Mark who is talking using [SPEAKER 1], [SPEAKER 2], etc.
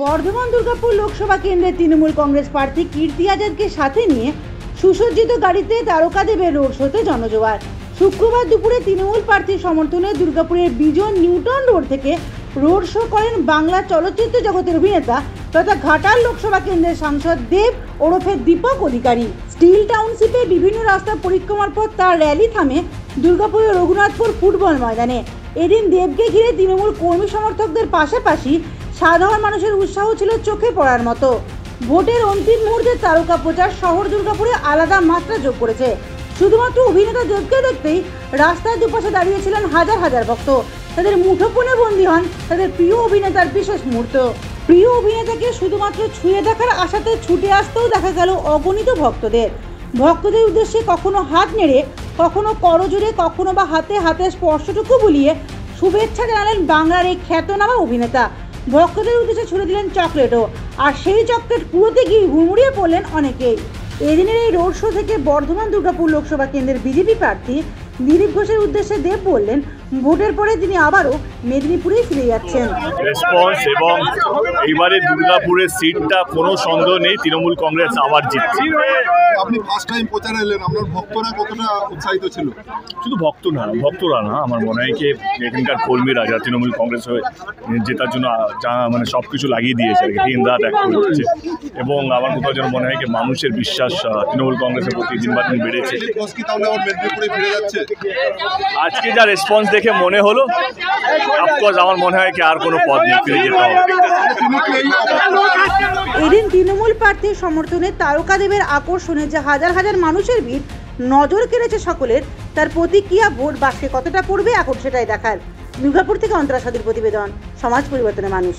[SPEAKER 1] বর্ধমান দুর্গাপুর লোকসভা কেন্দ্রের তৃণমূল কংগ্রেস প্রার্থী কীর্তি আজাদকে সাথে নিয়ে সুসজ্জিত গাড়িতে তারকাদেবের রোড শোতে জনজোয়ার। শুক্রবার দুপুরে তৃণমূল প্রার্থীর সমর্থনে দুর্গাপুরের বিজন নিউটন রোড থেকে রোড শো করেন বাংলা চলচ্চিত্র জগতের অভিনেতা তথা ঘাটাল লোকসভা কেন্দ্রের সাংসদ দেব ওরফে দীপক অধিকারী। স্টিল টাউনশিপে বিভিন্ন রাস্তা পরিক্রমার পর তার র্যালি থামে দুর্গাপুরের রঘুনাথপুর ফুটবল ময়দানে। এদিন দেবকে ঘিরে তৃণমূল কর্মী সমর্থকদের পাশাপাশি সাধারণ মানুষের উৎসাহ ছিল চোখে পড়ার মতো। ভোটের অন্তিম মুহূর্তে তারকা প্রচার শহর দুর্গাপুরে আলাদা মাত্রা যোগ করেছে। শুধুমাত্র অভিনেতা দেবকে দেখতেই রাস্তার দুপাশে দাঁড়িয়েছিলেন হাজার হাজার ভক্ত। তাদের মুঠোফোনে বন্দী হন তাদের প্রিয় অভিনেতার বিশেষ মুহূর্ত। প্রিয় অভিনেতাকে শুধুমাত্র ছুঁয়ে দেখার আশাতে ছুটে আসতেও দেখা গেল অগণিত ভক্তদের। ভক্তদের উদ্দেশ্যে কখনো হাত নেড়ে, কখনো করজোড়ে, কখনো বা হাতে হাতে স্পর্শটুকু বুলিয়ে শুভেচ্ছা জানালেন বাংলার এই খ্যাতনামা অভিনেতা। ভক্তদের উদ্দেশ্যে ছুড়ে দিলেন চকলেটও, আর সেই চকলেট পুরোতে গিয়ে হুড়মুড়িয়ে পড়লেন অনেকেই। এদিনের এই রোড শো থেকে বর্ধমান দুর্গাপুর লোকসভা কেন্দ্রের বিজেপি প্রার্থী দিলীপ ঘোষের উদ্দেশ্যে দেব বললেন, ভোটের পরে তিনি আবারও মেদিনীপুরেই ফিরে যাচ্ছেন।
[SPEAKER 2] রেসপন্স এবং এইবারে দুর্গাপুরের সিটটা কোনো সন্দেহ নেই তৃণমূল কংগ্রেস আবার জিতছে।
[SPEAKER 3] আপনি ফার্স্ট টাইম প্রচারে এলেন, আপনার ভক্তরা কতটা উৎসাহিত ছিল?
[SPEAKER 2] শুধু ভক্তরা না, আমার মনে হয় কি এখানকার কর্মীরা যারা তৃণমূল কংগ্রেস হয়ে জেতার জন্য মানে সব কিছু লাগিয়ে দিয়েছে, দিন রাত এক করছে। এবং আমার কোথাও যেন মনে হয় কি মানুষের বিশ্বাস তৃণমূল কংগ্রেসের প্রতি দিন বা দিন বেড়েছে। আজকে যা রেসপন্স দেখে মনে হলো, অফকোর্স আমার মনে হয় কি আর কোনো পথ নেই, ফিরে যেতে হবে।
[SPEAKER 1] এদিন তৃণমূল প্রার্থীর সমর্থনে তারকাদেবের আকর্ষণে যে হাজার হাজার মানুষের ভিড় নজর কেড়েছে সকলের, তার প্রতিক্রিয়া ভোট বাক্সে কতটা পড়বে এখন সেটাই দেখার। দুর্গাপুর থেকে অন্তরা সাদির প্রতিবেদন, সমাজ পরিবর্তনের মানুষ।